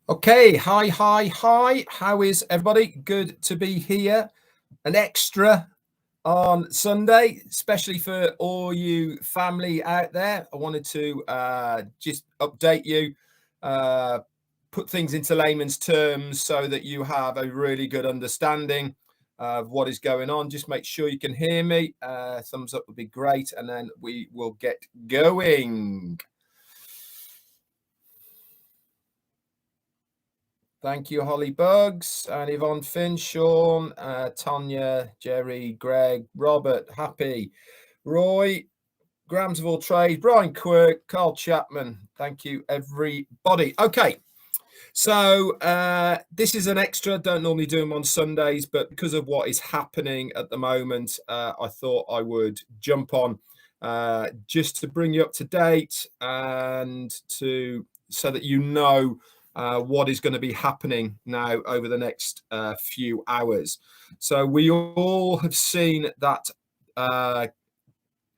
Okay, hi. How is everybody? Good to be here. An extra on Sunday, especially for all you family out there. I wanted to just update you, uh, put things into layman's terms so that you have a really good understanding of what is going on. Just make sure you can hear me. Thumbs up would be great, and then we will get going. Thank you, Holly Bugs and Yvonne Finn, Sean, Tanya, Jerry, Greg, Robert, Happy, Roy, Grams of all trade, Brian Quirk, Carl Chapman. Thank you, everybody. Okay, so this is an extra. Don't normally do them on Sundays, but because of what is happening at the moment, I thought I would jump on just to bring you up to date and so that you know what is going to be happening now over the next few hours. So we all have seen that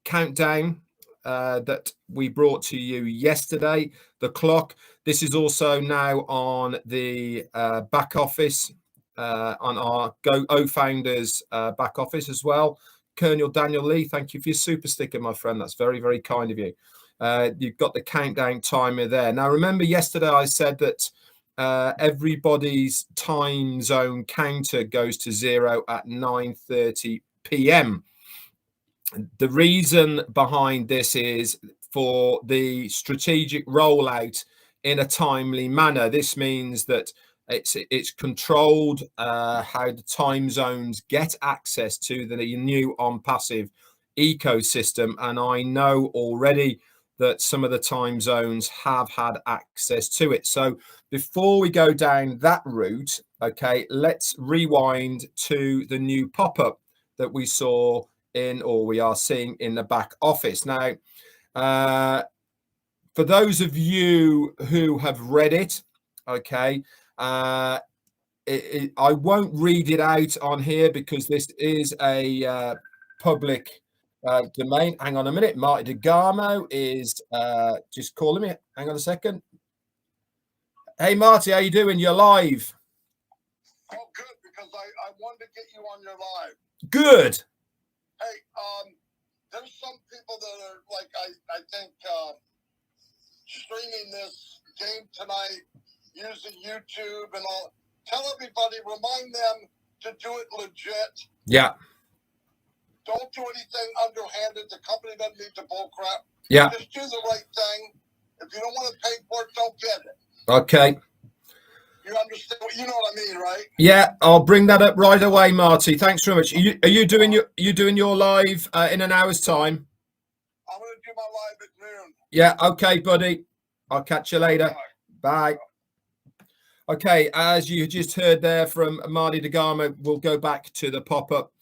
countdown that we brought to you yesterday, the clock. This is also now on the back office, on our Go Founders back office as well. Colonel Daniel Lee, thank you for your super sticker, my friend. That's very, very kind of you. You've got the countdown timer there. Now, remember yesterday I said that everybody's time zone counter goes to 0 at 9:30 p.m. The reason behind this is for the strategic rollout in a timely manner. This means that it's controlled how the time zones get access to the new ONPASSIVE ecosystem. And I know already that some of the time zones have had access to it. So before we go down that route, okay, let's rewind to the new pop-up that we saw or we are seeing in the back office. Now, for those of you who have read it, okay, I won't read it out on here because this is a public domain. Hang on a minute. Marty DeGarmo is just calling me. Hang on a second. Hey, Marty, how you doing? You're live. Oh, good, because I wanted to get you on your live. Good. Hey, there's some people that are like, I think, streaming this game tonight using YouTube and all. Tell everybody, remind them to do it legit. Yeah. Don't do anything underhanded. The company doesn't need the bull crap. Yeah. Just do the right thing. If you don't want to pay for it, don't get it. Okay. You understand? You know what I mean, right? Yeah, I'll bring that up right away, Marty. Thanks very much. Are you doing your live in an hour's time? I'm going to do my live at noon. Yeah, okay, buddy. I'll catch you later. Bye. Okay, as you just heard there from Marty DeGarmo, we'll go back to the pop-up.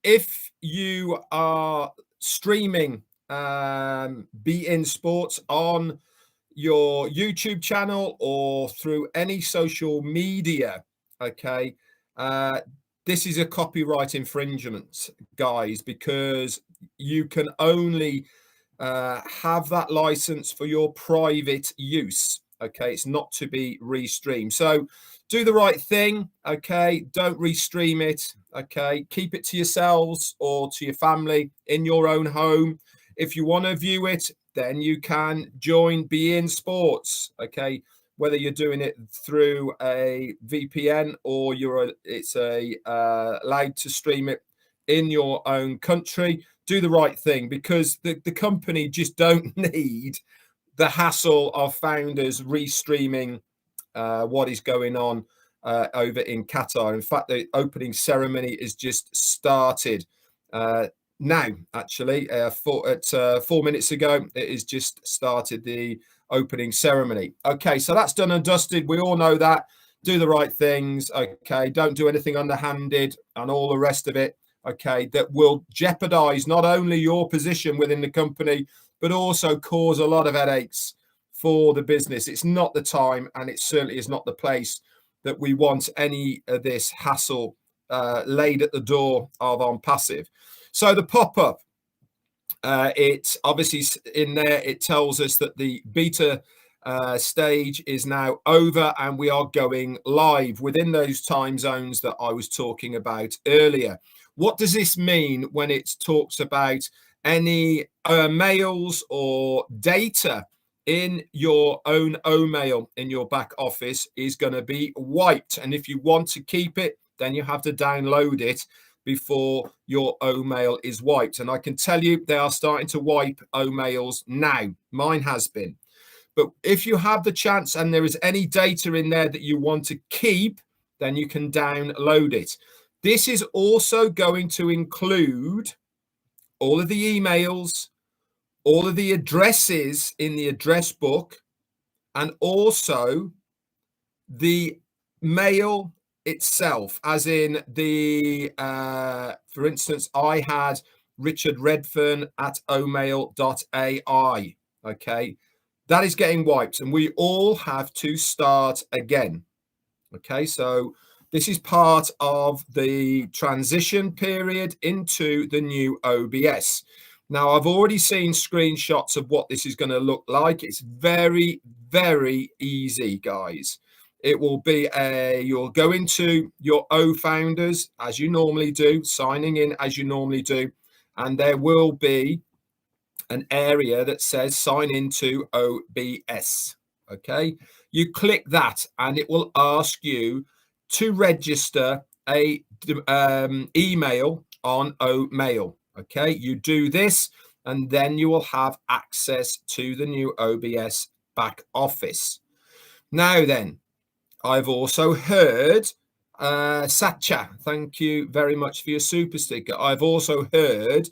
If you are streaming Be In Sports on your YouTube channel or through any social media, okay, this is a copyright infringement, guys, because you can only have that license for your private use. Okay, it's not to be restreamed. So do the right thing. Okay, don't restream it. Okay, keep it to yourselves or to your family in your own home. If you want to view it, then you can join Be In Sports. Okay, whether you're doing it through a VPN or it's allowed to stream it in your own country. Do the right thing, because the company just don't need the hassle of founders restreaming what is going on over in Qatar. In fact, the opening ceremony is just started now, actually. 4 minutes ago, it is just started, the opening ceremony. Okay, so that's done and dusted. We all know that. Do the right things. Okay, don't do anything underhanded and all the rest of it. Okay, that will jeopardize not only your position within the company, but also cause a lot of headaches for the business. It's not the time, and it certainly is not the place that we want any of this hassle laid at the door of ONPASSIVE. So the pop-up, it's obviously in there, it tells us that the beta stage is now over, and we are going live within those time zones that I was talking about earlier. What does this mean when it talks about any mails or data in your own OMail in your back office is going to be wiped? And if you want to keep it, then you have to download it before your OMail is wiped. And I can tell you they are starting to wipe OMails now. Mine has been. But if you have the chance and there is any data in there that you want to keep, then you can download it. This is also going to include all of the emails, all of the addresses in the address book, and also the mail itself, as in the, for instance, I had Richard Redfern at omail.ai. Okay. That is getting wiped, and we all have to start again. Okay, so this is part of the transition period into the new OBS. Now, I've already seen screenshots of what this is going to look like. It's very, very easy, guys. It will be you'll go into your O-Founders as you normally do, signing in as you normally do, and there will be an area that says sign into OBS. Okay, you click that and it will ask you to register a email on OMail. Okay, you do this and then you will have access to the new OBS back office. Now then, I've also heard Satcha, thank you very much for your super sticker. I've also heard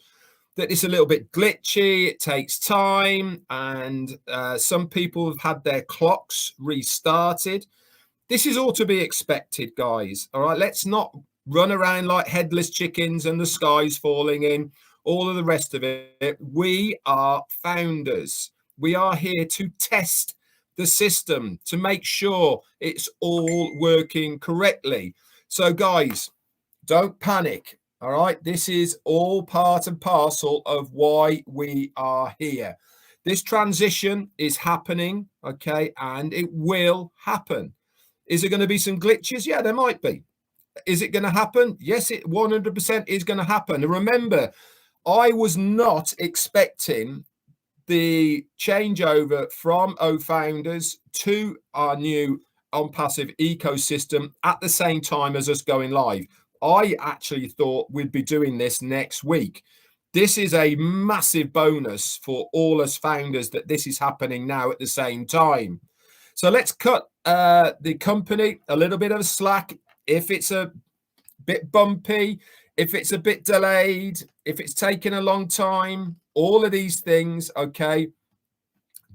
that it's a little bit glitchy, it takes time, and some people have had their clocks restarted. This is all to be expected, guys. All right, let's not run around like headless chickens and the sky's falling in, all of the rest of it. We are founders. We are here to test the system to make sure it's all working correctly. So, guys, don't panic. All right, this is all part and parcel of why we are here. This transition is happening, okay, and it will happen. Is it going to be some glitches? Yeah, there might be. Is it going to happen? Yes, it 100% is going to happen. And remember, I was not expecting the changeover from O-Founders to our new ONPASSIVE ecosystem at the same time as us going live. I actually thought we'd be doing this next week. This is a massive bonus for all us founders that this is happening now at the same time. So let's cut the company a little bit of slack. If it's a bit bumpy, if it's a bit delayed, if it's taken a long time, all of these things, okay,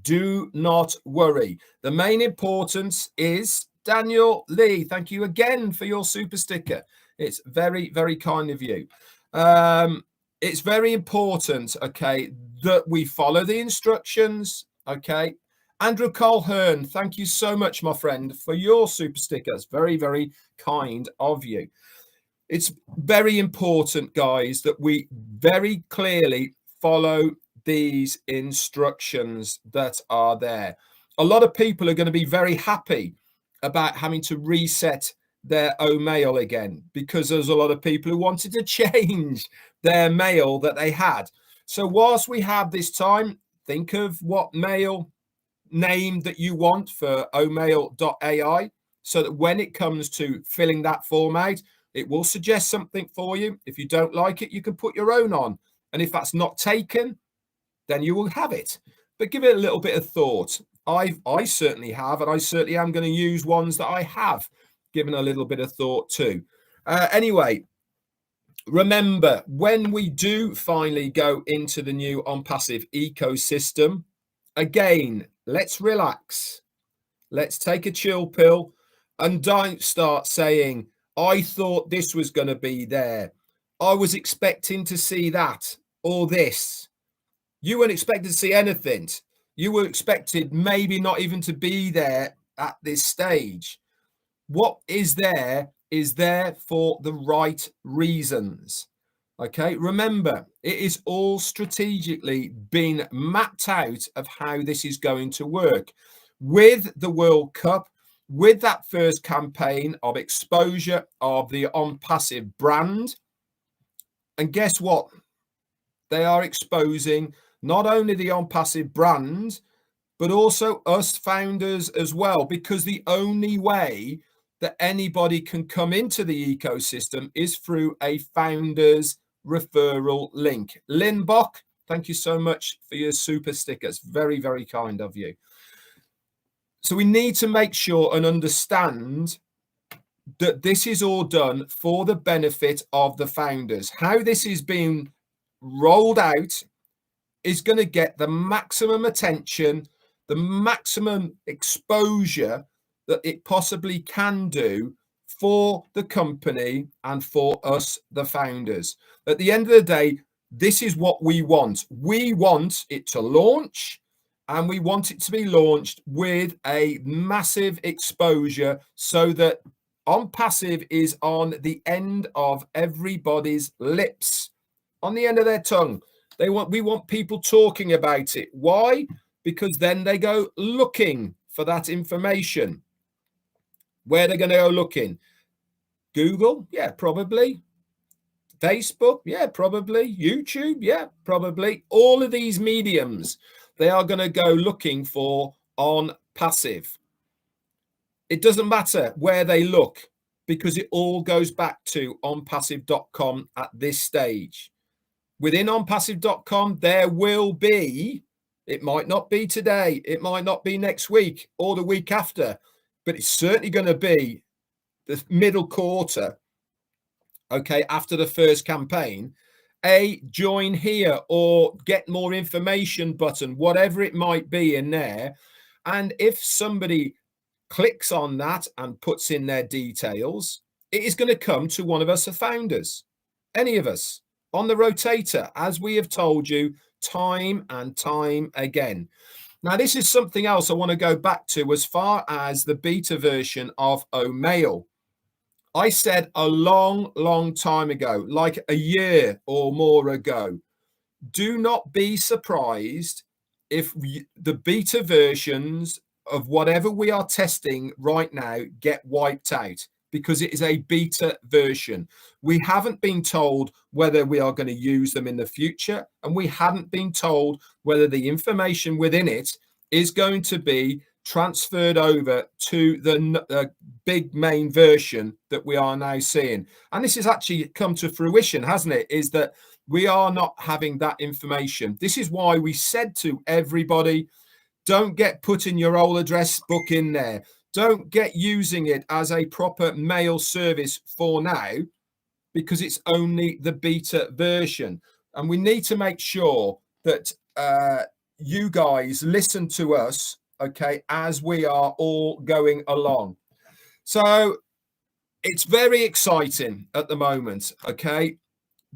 do not worry. The main importance is Daniel Lee. Thank you again for your super sticker. It's very, very kind of you. It's very important, okay, that we follow the instructions, okay. Andrew Colhern, thank you so much, my friend, for your super stickers. Very, very kind of you. It's very important, guys, that we very clearly follow these instructions that are there. A lot of people are going to be very happy about having to reset their OMail again, because there's a lot of people who wanted to change their mail that they had. So whilst we have this time, think of what mail name that you want for omail.ai, so that when it comes to filling that form out, it will suggest something for you. If you don't like it, you can put your own on. And if that's not taken, then you will have it. But give it a little bit of thought. I certainly have, and I certainly am going to use ones that I have given a little bit of thought to. Anyway, remember, when we do finally go into the new ONPASSIVE ecosystem, again, let's relax. Let's take a chill pill and don't start saying, I thought this was going to be there. I was expecting to see that or this. You weren't expected to see anything. You were expected maybe not even to be there at this stage. What is there for the right reasons. Okay, remember, it is all strategically been mapped out of how this is going to work. with the World Cup, with that first campaign of exposure of the ONPASSIVE brand. And guess what? They are exposing not only the ONPASSIVE brand, but also us founders as well, because the only way that anybody can come into the ecosystem is through a founder's referral link. Lynn Bock, thank you so much for your super stickers. Very, very kind of you. So we need to make sure and understand that this is all done for the benefit of the founders. How this is being rolled out is going to get the maximum attention, the maximum exposure that it possibly can do for the company and for us, the founders. At the end of the day, this is what we want. We want it to launch, and we want it to be launched with a massive exposure so that ONPASSIVE is on the end of everybody's lips, on the end of their tongue. We want people talking about it. Why? Because then they go looking for that information. Where they're going to go looking? Google? Yeah, probably. Facebook? Yeah, probably. YouTube? Yeah, probably. All of these mediums, they are going to go looking for ONPASSIVE. It doesn't matter where they look, because it all goes back to onpassive.com at this stage. Within onpassive.com, there will be, it might not be today, it might not be next week or the week after, but it's certainly going to be the middle quarter, okay, after the first campaign, a join here or get more information button, whatever it might be in there. And if somebody clicks on that and puts in their details, it is going to come to one of us, the founders, any of us, on the rotator, as we have told you time and time again. Now, this is something else I want to go back to as far as the beta version of OMail. I said a long, long time ago, like a year or more ago, do not be surprised if the beta versions of whatever we are testing right now get wiped out, because it is a beta version. We haven't been told whether we are going to use them in the future, and we haven't been told whether the information within it is going to be transferred over to the big main version that we are now seeing. And this has actually come to fruition, hasn't it? Is that we are not having that information. This is why we said to everybody, don't get putting your old address book in there. Don't get using it as a proper mail service for now, because it's only the beta version. And we need to make sure that you guys listen to us, okay, as we are all going along. So it's very exciting at the moment, okay?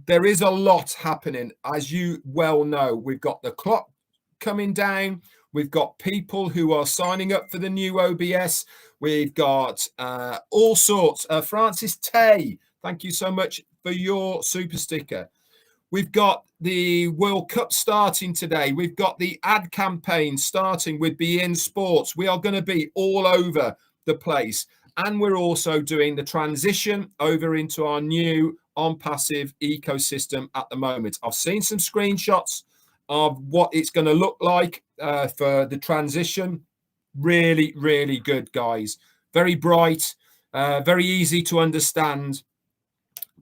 There is a lot happening, as you well know. We've got the clock coming down. We've got people who are signing up for the new OBS. We've got all sorts. Francis Tay, thank you so much for your super sticker. We've got the World Cup starting today. We've got the ad campaign starting with beIN Sports. We are going to be all over the place. And we're also doing the transition over into our new ONPASSIVE ecosystem at the moment. I've seen some screenshots of what it's going to look like for the transition. Really, really good, guys. Very bright, very easy to understand.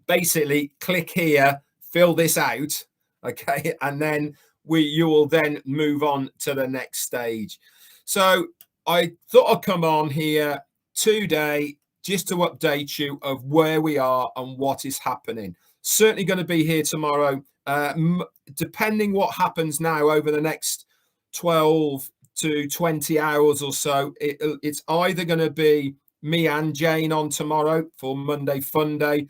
Basically, click here, fill this out, okay, and then you will then move on to the next stage. So I thought I'd come on here today just to update you of where we are and what is happening. Certainly going to be here tomorrow, depending what happens now over the next 12 to 20 hours or so. It's either going to be me and Jane on tomorrow for Monday Fun Day,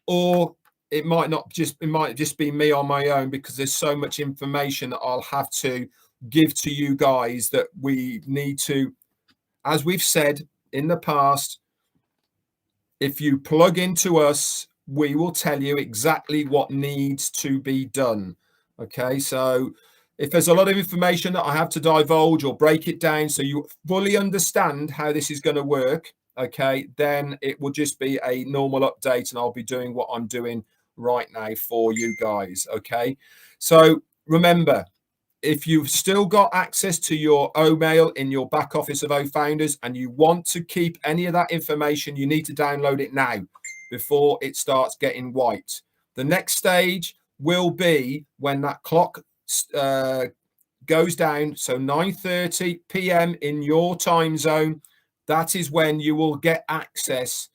or it might just be me on my own, because there's so much information that I'll have to give to you guys that we need to, as we've said in the past, if you plug into us, we will tell you exactly what needs to be done. Okay, so If there's a lot of information that I have to divulge or break it down so you fully understand how this is going to work, okay, then it will just be a normal update and I'll be doing what I'm doing right now for you guys, okay? So remember, if you've still got access to your O-mail in your back office of O-Founders and you want to keep any of that information, you need to download it now before it starts getting white. The next stage will be when that clock goes down, so 9:30 p.m. in your time zone. That is when you will get access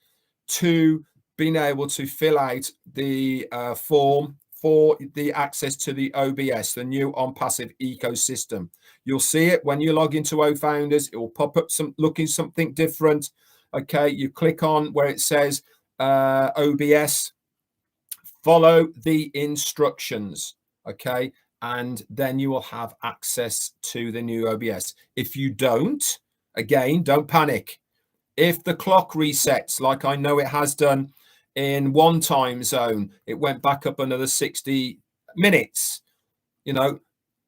to being able to fill out the form for the access to the OBS, the new ONPASSIVE ecosystem. You'll see it when you log into O-Founders. It will pop up looking something different. Okay, you click on where it says OBS, follow the instructions. Okay, and then you will have access to the new OBS. If you don't, again, don't panic. If the clock resets, like I know it has done in one time zone, it went back up another 60 minutes. You know,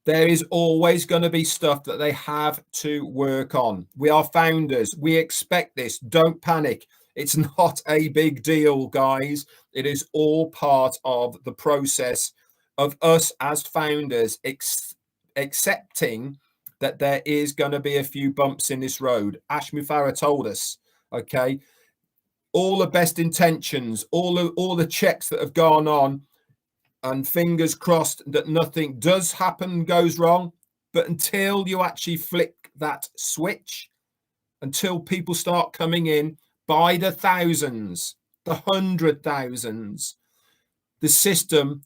there is always going to be stuff that they have to work on. We are founders. We expect this. Don't panic. It's not a big deal, guys. It is all part of the process of us as founders accepting that there is going to be a few bumps in this road. Ash Mufara told us, okay, all the best intentions, all the checks that have gone on, and fingers crossed that nothing does happen, goes wrong. But until you actually flick that switch, until people start coming in by the thousands, the 100,000s, the system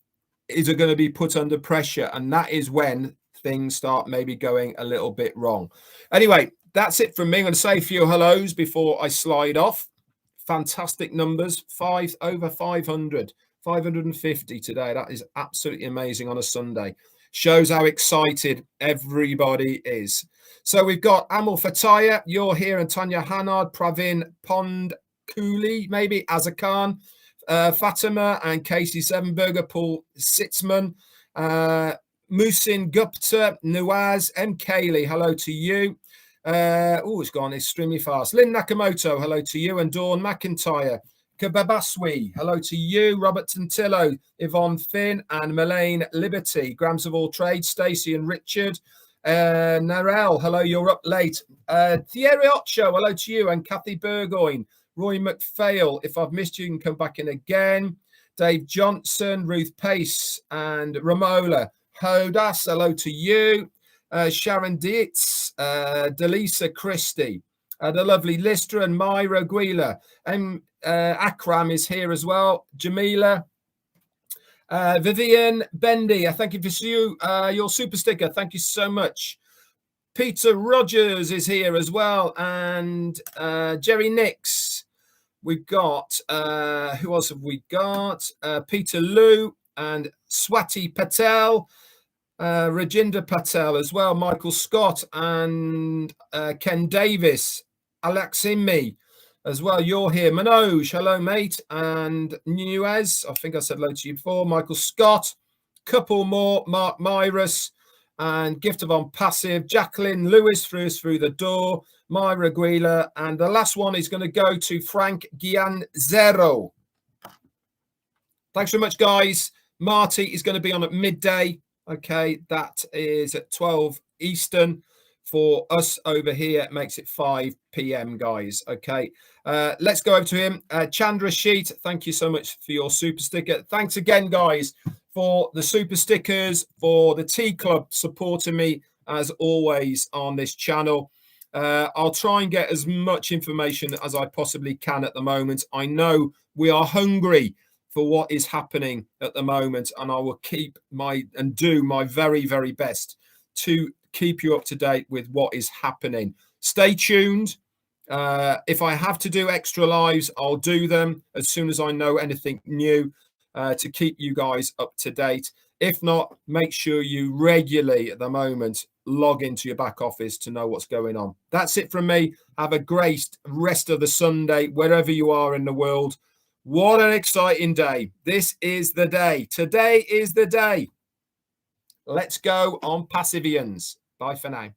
is going to be put under pressure. And that is when things start maybe going a little bit wrong. Anyway, that's it from me. I'm going to say a few hellos before I slide off. Fantastic numbers, over 500, 550 today. That is absolutely amazing on a Sunday. Shows how excited everybody is. So we've got Amal Fataya, you're here, and Tanya Hanard, Pravin Pond Cooley, maybe Azarkan, Fatima and Casey Sevenberger, Paul Sitzman, Musin Gupta, Nuaz, M. Kaylee, hello to you. It's gone extremely fast. Lynn Nakamoto, hello to you. And Dawn McIntyre. Kababaswi, hello to you. Robert Tantillo, Yvonne Finn, and Melaine Liberty. Grams of All Trade, Stacey and Richard. Narelle, hello, you're up late. Thierry Ocho, hello to you. And Kathy Burgoyne. Roy McPhail, if I've missed you, you can come back in again. Dave Johnson, Ruth Pace, and Ramola Hodas, hello to you. Sharon Dietz, Delisa Christie, the lovely Lister and Myra Guila, and Akram is here as well. Jamila, Vivian Bendy, thank you for your super sticker. Thank you so much. Peter Rogers is here as well, and Jerry Nix. We've got who else have we got? Peter Liu and Swati Patel. Rajinder Patel as well, Michael Scott and Ken Davis, Aleximi as well. You're here. Manoj, hello, mate. And Nuez, I think I said hello to you before. Michael Scott, couple more, Mark Myris, and Gift of ONPASSIVE, Jacqueline Lewis through the door, Myra Guila, and the last one is going to go to Frank Gianzero. Thanks very much, guys. Marty is going to be on at midday. Okay, that is at 12 Eastern. For us over here, it makes it 5 p.m, guys. Okay, let's go over to him. Chandra Sheet, thank you so much for your super sticker. Thanks again, guys, for the super stickers, for the Tea Club supporting me, as always, on this channel. I'll try and get as much information as I possibly can at the moment. I know we are hungry for what is happening at the moment, and I will do my very, very best to keep you up to date with what is happening. Stay tuned. If I have to do extra lives, I'll do them as soon as I know anything new to keep you guys up to date. If not, make sure you regularly at the moment log into your back office to know what's going on. That's it from me. Have a great rest of the Sunday, wherever you are in the world. What an exciting day. This is the day. Today is the day. Let's go on Passivians. Bye for now.